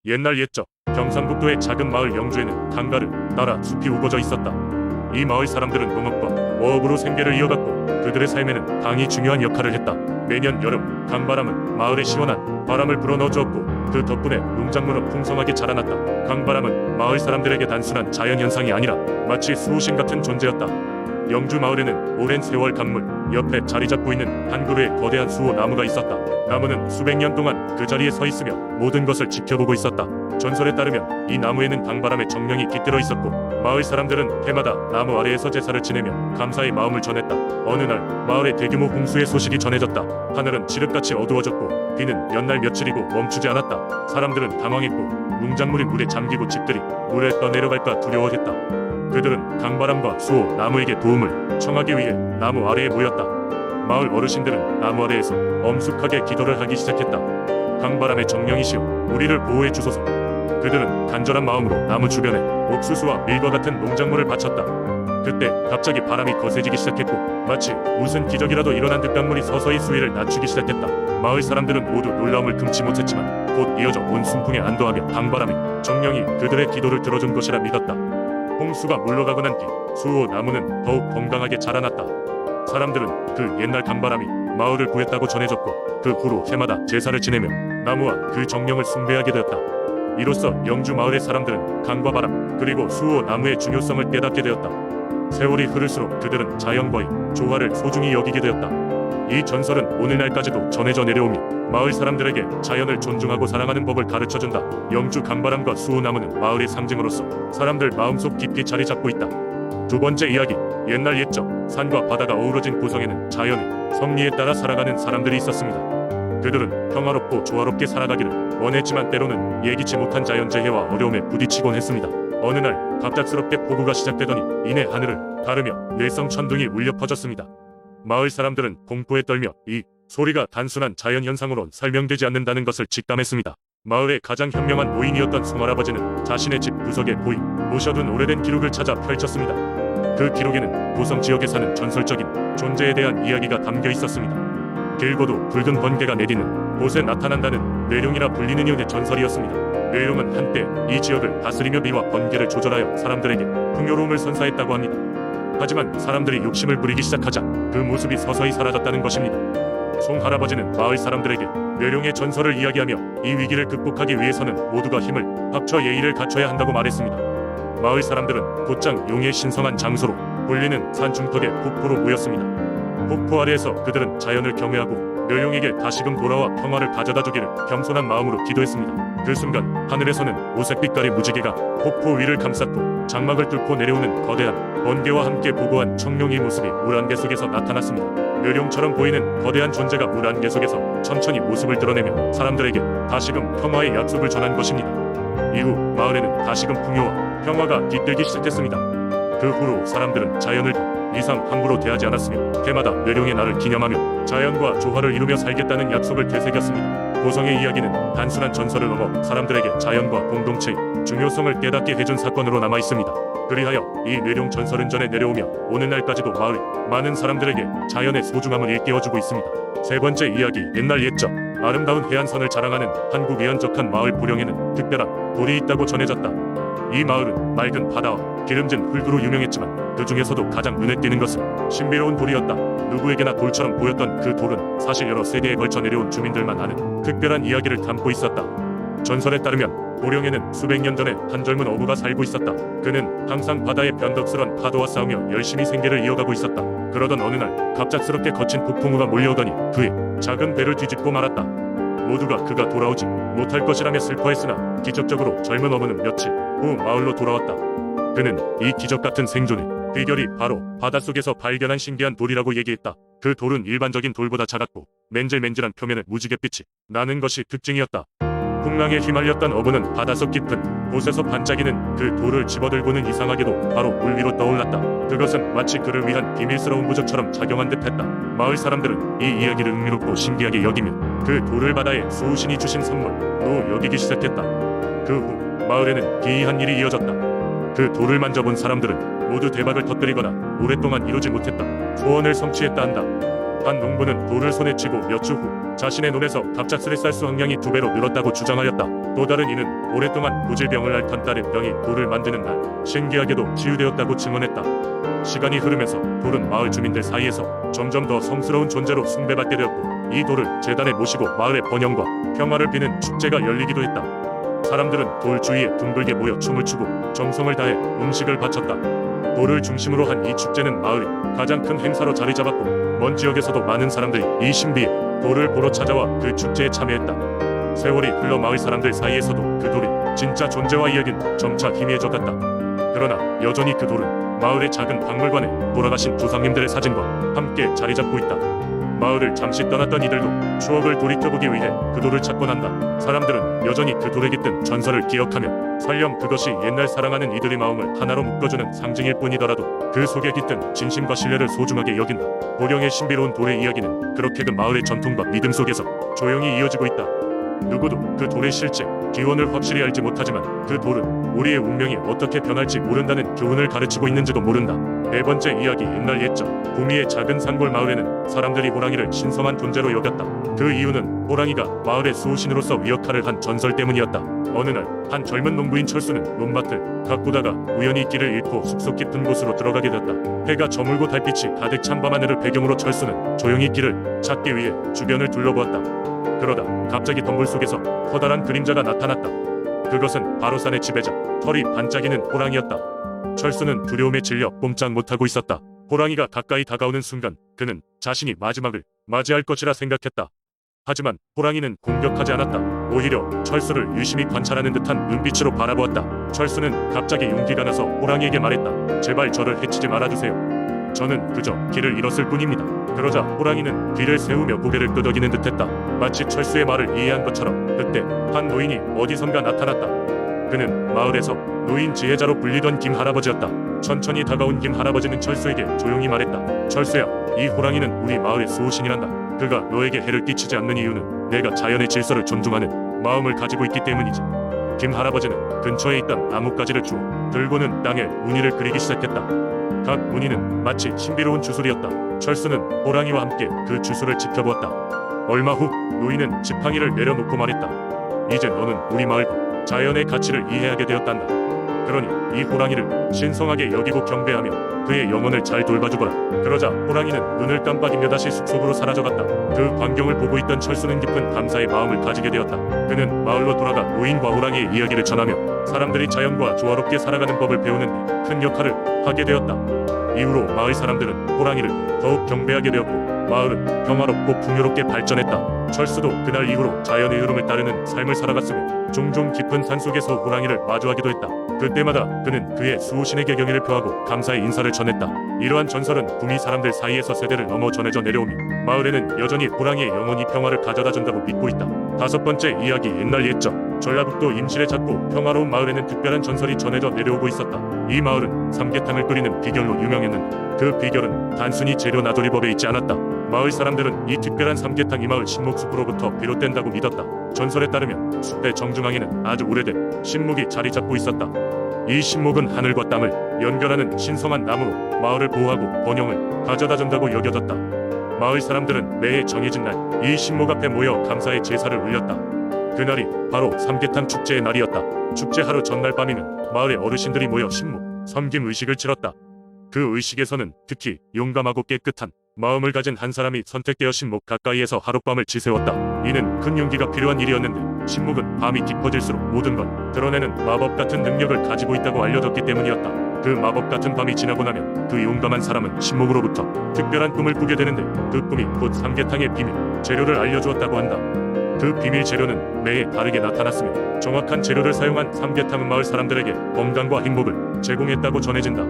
옛날 옛적 경상북도의 작은 마을 영주에는 강가를 따라 숲이 우거져 있었다. 이 마을 사람들은 농업과 어업으로 생계를 이어갔고 그들의 삶에는 강이 중요한 역할을 했다. 매년 여름 강바람은 마을에 시원한 바람을 불어넣어 주었고 그 덕분에 농작물은 풍성하게 자라났다. 강바람은 마을 사람들에게 단순한 자연현상이 아니라 마치 수호신 같은 존재였다. 영주 마을에는 오랜 세월 강물 옆에 자리 잡고 있는 한 그루의 거대한 수호 나무가 있었다. 나무는 수백 년 동안 그 자리에 서 있으며 모든 것을 지켜보고 있었다. 전설에 따르면 이 나무에는 강바람의 정령이 깃들어 있었고 마을 사람들은 해마다 나무 아래에서 제사를 지내며 감사의 마음을 전했다. 어느 날 마을에 대규모 홍수의 소식이 전해졌다. 하늘은 칠흑같이 어두워졌고 비는 몇 날 며칠이고 멈추지 않았다. 사람들은 당황했고 농작물이 물에 잠기고 집들이 물에 떠내려갈까 두려워했다. 그들은 강바람과 수호 나무에게 도움을 청하기 위해 나무 아래에 모였다. 마을 어르신들은 나무 아래에서 엄숙하게 기도를 하기 시작했다. 강바람의 정령이시여 우리를 보호해 주소서. 그들은 간절한 마음으로 나무 주변에 옥수수와 밀과 같은 농작물을 바쳤다. 그때 갑자기 바람이 거세지기 시작했고 마치 무슨 기적이라도 일어난 듯 강물이 서서히 수위를 낮추기 시작했다. 마을 사람들은 모두 놀라움을 금치 못했지만 곧 이어져 온 순풍에 안도하며 강바람의 정령이 그들의 기도를 들어준 것이라 믿었다. 홍수가 물러가고 난 뒤 수호 나무는 더욱 건강하게 자라났다. 사람들은 그 옛날 강바람이 마을을 구했다고 전해졌고 그 후로 해마다 제사를 지내며 나무와 그 정령을 숭배하게 되었다. 이로써 영주 마을의 사람들은 강과 바람 그리고 수호 나무의 중요성을 깨닫게 되었다. 세월이 흐를수록 그들은 자연과의 조화를 소중히 여기게 되었다. 이 전설은 오늘날까지도 전해져 내려오며 마을 사람들에게 자연을 존중하고 사랑하는 법을 가르쳐준다. 영주 강바람과 수호나무는 마을의 상징으로서 사람들 마음속 깊이 자리 잡고 있다. 두 번째 이야기, 옛날 옛적 산과 바다가 어우러진 고성에는 자연의 섭리에 따라 살아가는 사람들이 있었습니다. 그들은 평화롭고 조화롭게 살아가기를 원했지만 때로는 예기치 못한 자연재해와 어려움에 부딪히곤 했습니다. 어느 날 갑작스럽게 폭우가 시작되더니 이내 하늘을 가르며 뇌성천둥이 울려 퍼졌습니다. 마을 사람들은 공포에 떨며 이 소리가 단순한 자연현상으론 설명되지 않는다는 것을 직감했습니다. 마을의 가장 현명한 노인이었던 송할아버지는 자신의 집 구석에 모셔둔 오래된 기록을 찾아 펼쳤습니다. 그 기록에는 고성 지역에 사는 전설적인 존재에 대한 이야기가 담겨 있었습니다. 길고도 붉은 번개가 내리는 곳에 나타난다는 뇌룡이라 불리는 이의 전설이었습니다. 뇌룡은 한때 이 지역을 다스리며 비와 번개를 조절하여 사람들에게 풍요로움을 선사했다고 합니다. 하지만 사람들이 욕심을 부리기 시작하자 그 모습이 서서히 사라졌다는 것입니다. 송할아버지는 마을 사람들에게 뇌룡의 전설을 이야기하며 이 위기를 극복하기 위해서는 모두가 힘을 합쳐 예의를 갖춰야 한다고 말했습니다. 마을 사람들은 곧장 용의 신성한 장소로 불리는 산 중턱의 폭포로 모였습니다. 폭포 아래에서 그들은 자연을 경외하고 뇌룡에게 다시금 돌아와 평화를 가져다 주기를 겸손한 마음으로 기도했습니다. 그 순간 하늘에서는 오색빛깔의 무지개가 폭포 위를 감쌌고 장막을 뚫고 내려오는 거대한 번개와 함께 보고한 청룡의 모습이 물 안개 속에서 나타났습니다. 뇌룡처럼 보이는 거대한 존재가 물 안개 속에서 천천히 모습을 드러내며 사람들에게 다시금 평화의 약속을 전한 것입니다. 이후 마을에는 다시금 풍요와 평화가 깃들기 시작했습니다. 그 후로 사람들은 자연을 더 이상 함부로 대하지 않았으며 해마다 뇌룡의 날을 기념하며 자연과 조화를 이루며 살겠다는 약속을 되새겼습니다. 고성의 이야기는 단순한 전설을 넘어 사람들에게 자연과 공동체의 중요성을 깨닫게 해준 사건으로 남아 있습니다. 그리하여 이 뇌룡 전설은 전해 내려오며 오늘날까지도 마을의 많은 사람들에게 자연의 소중함을 일깨워주고 있습니다. 세 번째 이야기, 옛날 옛적 아름다운 해안선을 자랑하는 한국 예언적한 마을 보령에는 특별한 돌이 있다고 전해졌다. 이 마을은 맑은 바다와 기름진 흙으로 유명했지만 그 중에서도 가장 눈에 띄는 것은 신비로운 돌이었다. 누구에게나 돌처럼 보였던 그 돌은 사실 여러 세대에 걸쳐 내려온 주민들만 아는 특별한 이야기를 담고 있었다. 전설에 따르면 보령에는 수백 년 전에 한 젊은 어부가 살고 있었다. 그는 항상 바다의 변덕스런 파도와 싸우며 열심히 생계를 이어가고 있었다. 그러던 어느 날 갑작스럽게 거친 폭풍우가 몰려오더니 그의 작은 배를 뒤집고 말았다. 모두가 그가 돌아오지 못할 것이라며 슬퍼했으나 기적적으로 젊은 어부는 며칠 후 마을로 돌아왔다. 그는 이 기적같은 생존의 비결이 바로 바닷속에서 발견한 신기한 돌이라고 얘기했다. 그 돌은 일반적인 돌보다 작았고 맨질맨질한 표면에 무지갯빛이 나는 것이 특징이었다. 풍랑에 휘말렸던 어부는 바닷속 깊은 곳에서 반짝이는 그 돌을 집어들고는 이상하게도 바로 물 위로 떠올랐다. 그것은 마치 그를 위한 비밀스러운 부적처럼 작용한 듯했다. 마을 사람들은 이 이야기를 흥미롭고 신기하게 여기며 그 돌을 바다에 수호신이 주신 선물로 여기기 시작했다. 그 후 마을에는 기이한 일이 이어졌다. 그 돌을 만져본 사람들은 모두 대박을 터뜨리거나 오랫동안 이루지 못했다 소원을 성취했다 한다. 한 농부는 돌을 손에 쥐고 몇 주 후 자신의 논에서 갑작스레 쌀수 함량이 2배로 늘었다고 주장하였다. 또 다른 이는 오랫동안 고질병을 앓던 딸의 병이 돌을 만드는 날 신기하게도 치유되었다고 증언했다. 시간이 흐르면서 돌은 마을 주민들 사이에서 점점 더 성스러운 존재로 숭배받게 되었고, 이 돌을 제단에 모시고 마을의 번영과 평화를 비는 축제가 열리기도 했다. 사람들은 돌 주위에 둥글게 모여 춤을 추고 정성을 다해 음식을 바쳤다. 돌을 중심으로 한 이 축제는 마을의 가장 큰 행사로 자리 잡았고, 먼 지역에서도 많은 사람들이 이 신비의 돌을 보러 찾아와 그 축제에 참여했다. 세월이 흘러 마을 사람들 사이에서도 그 돌의 진짜 존재와 이야기는 점차 희미해져 갔다. 그러나 여전히 그 돌은 마을의 작은 박물관에 돌아가신 조상님들의 사진과 함께 자리 잡고 있다. 마을을 잠시 떠났던 이들도 추억을 돌이켜보기 위해 그 돌을 찾곤 한다. 사람들은 여전히 그 돌에 깃든 전설을 기억하며 설령 그것이 옛날 사랑하는 이들의 마음을 하나로 묶어주는 상징일 뿐이더라도 그 속에 깃든 진심과 신뢰를 소중하게 여긴다. 보령의 신비로운 돌의 이야기는 그렇게 그 마을의 전통과 믿음 속에서 조용히 이어지고 있다. 누구도 그 돌의 실제, 기원을 확실히 알지 못하지만 그 돌은 우리의 운명이 어떻게 변할지 모른다는 교훈을 가르치고 있는지도 모른다. 네 번째 이야기. 옛날 옛적 구미의 작은 산골 마을에는 사람들이 호랑이를 신성한 존재로 여겼다. 그 이유는 호랑이가 마을의 수호신으로서 위역할을 한 전설 때문이었다. 어느 날 한 젊은 농부인 철수는 논밭을 가꾸다가 우연히 길을 잃고 숲속 깊은 곳으로 들어가게 되었다. 해가 저물고 달빛이 가득 찬 밤하늘을 배경으로 철수는 조용히 길을 찾기 위해 주변을 둘러보았다. 그러다 갑자기 덤불 속에서 커다란 그림자가 나타났다. 그것은 바로 산의 지배자, 털이 반짝이는 호랑이였다. 철수는 두려움에 질려 꼼짝 못하고 있었다. 호랑이가 가까이 다가오는 순간 그는 자신이 마지막을 맞이할 것이라 생각했다. 하지만 호랑이는 공격하지 않았다. 오히려 철수를 유심히 관찰하는 듯한 눈빛으로 바라보았다. 철수는 갑자기 용기가 나서 호랑이에게 말했다. 제발 저를 해치지 말아주세요. 저는 그저 길을 잃었을 뿐입니다. 그러자 호랑이는 귀를 세우며 고개를 끄덕이는 듯했다. 마치 철수의 말을 이해한 것처럼. 그때 한 노인이 어디선가 나타났다. 그는 마을에서 노인 지혜자로 불리던 김할아버지였다. 천천히 다가온 김할아버지는 철수에게 조용히 말했다. 철수야, 이 호랑이는 우리 마을의 수호신이란다. 그가 너에게 해를 끼치지 않는 이유는 내가 자연의 질서를 존중하는 마음을 가지고 있기 때문이지. 김할아버지는 근처에 있던 나뭇가지를 주워 들고는 땅에 무늬를 그리기 시작했다. 각 무늬는 마치 신비로운 주술이었다. 철수는 호랑이와 함께 그 주술을 지켜보았다. 얼마 후 노인은 지팡이를 내려놓고 말했다. 이제 너는 우리 마을과 자연의 가치를 이해하게 되었단다. 그러니 이 호랑이를 신성하게 여기고 경배하며 그의 영혼을 잘 돌봐주거라. 그러자 호랑이는 눈을 깜빡이며 다시 숲속으로 사라져갔다. 그 광경을 보고 있던 철수는 깊은 감사의 마음을 가지게 되었다. 그는 마을로 돌아가 노인과 호랑이의 이야기를 전하며 사람들이 자연과 조화롭게 살아가는 법을 배우는 데 큰 역할을 하게 되었다. 이후로 마을 사람들은 호랑이를 더욱 경배하게 되었고 마을은 평화롭고 풍요롭게 발전했다. 철수도 그날 이후로 자연의 흐름을 따르는 삶을 살아갔으며 종종 깊은 산속에서 호랑이를 마주하기도 했다. 그때마다 그는 그의 수호신에게 경의를 표하고 감사의 인사를 전했다. 이러한 전설은 구미 사람들 사이에서 세대를 넘어 전해져 내려오며 마을에는 여전히 호랑이의 영원히 평화를 가져다 준다고 믿고 있다. 다섯 번째 이야기. 옛날 옛적 전라북도 임실의 작고 평화로운 마을에는 특별한 전설이 전해져 내려오고 있었다. 이 마을은 삼계탕을 끓이는 비결로 유명했는데 그 비결은 단순히 재료 나돌이법에 있지 않았다. 마을 사람들은 이 특별한 삼계탕이 마을 신목숲으로부터 비롯된다고 믿었다. 전설에 따르면 숲의 정중앙에는 아주 오래된 신목이 자리 잡고 있었다. 이 신목은 하늘과 땅을 연결하는 신성한 나무로 마을을 보호하고 번영을 가져다 준다고 여겨졌다. 마을 사람들은 매해 정해진 날 이 신목 앞에 모여 감사의 제사를 올렸다. 그날이 바로 삼계탕 축제의 날이었다. 축제 하루 전날 밤이면 마을의 어르신들이 모여 신목 섬김 의식을 치렀다. 그 의식에서는 특히 용감하고 깨끗한 마음을 가진 한 사람이 선택되어 신목 가까이에서 하룻밤을 지새웠다. 이는 큰 용기가 필요한 일이었는데 신목은 밤이 깊어질수록 모든 걸 드러내는 마법 같은 능력을 가지고 있다고 알려졌기 때문이었다. 그 마법 같은 밤이 지나고 나면 그 용감한 사람은 신목으로부터 특별한 꿈을 꾸게 되는데 그 꿈이 곧 삼계탕의 비밀 재료를 알려주었다고 한다. 그 비밀 재료는 매해 다르게 나타났으며 정확한 재료를 사용한 삼계탕은 마을 사람들에게 건강과 행복을 제공했다고 전해진다.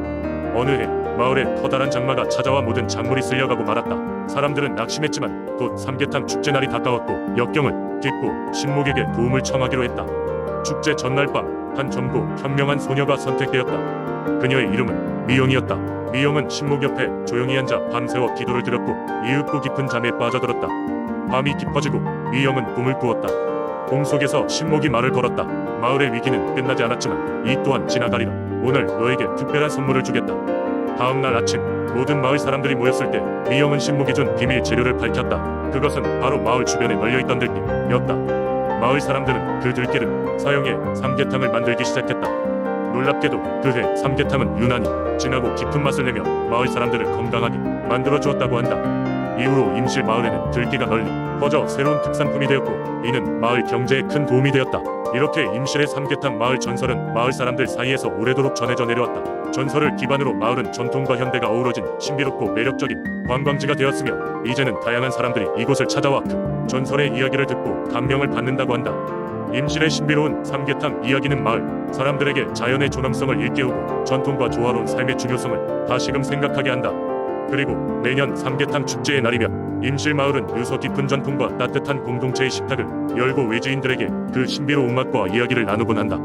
어느 해 마을에 커다란 장마가 찾아와 모든 작물이 쓸려가고 말았다. 사람들은 낙심했지만 곧 삼계탕 축제 날이 가까웠고 역경을 딛고 신목에게 도움을 청하기로 했다. 축제 전날 밤 한 젊고 현명한 소녀가 선택되었다. 그녀의 이름은 미영이었다. 미영은 신목 옆에 조용히 앉아 밤새워 기도를 드렸고 이윽고 깊은 잠에 빠져들었다. 밤이 깊어지고 미영은 꿈을 꾸었다. 꿈 속에서 신목이 말을 걸었다. 마을의 위기는 끝나지 않았지만 이 또한 지나가리라. 오늘 너에게 특별한 선물을 주겠다. 다음날 아침 모든 마을 사람들이 모였을 때 미영은 신목이 준 비밀 재료를 밝혔다. 그것은 바로 마을 주변에 널려있던 들깨였다. 마을 사람들은 그 들깨를 사용해 삼계탕을 만들기 시작했다. 놀랍게도 그해 삼계탕은 유난히 진하고 깊은 맛을 내며 마을 사람들을 건강하게 만들어 주었다고 한다. 이후로 임실 마을에는 들깨가 널리 퍼져 새로운 특산품이 되었고 이는 마을 경제에 큰 도움이 되었다. 이렇게 임실의 삼계탕 마을 전설은 마을 사람들 사이에서 오래도록 전해져 내려왔다. 전설을 기반으로 마을은 전통과 현대가 어우러진 신비롭고 매력적인 관광지가 되었으며 이제는 다양한 사람들이 이곳을 찾아와 그 전설의 이야기를 듣고 감명을 받는다고 한다. 임실의 신비로운 삼계탕 이야기는 마을 사람들에게 자연의 존엄성을 일깨우고 전통과 조화로운 삶의 중요성을 다시금 생각하게 한다. 그리고 매년 삼계탕 축제의 날이면 임실 마을은 유서 깊은 전통과 따뜻한 공동체의 식탁을 열고 외지인들에게 그 신비로운 맛과 이야기를 나누곤 한다.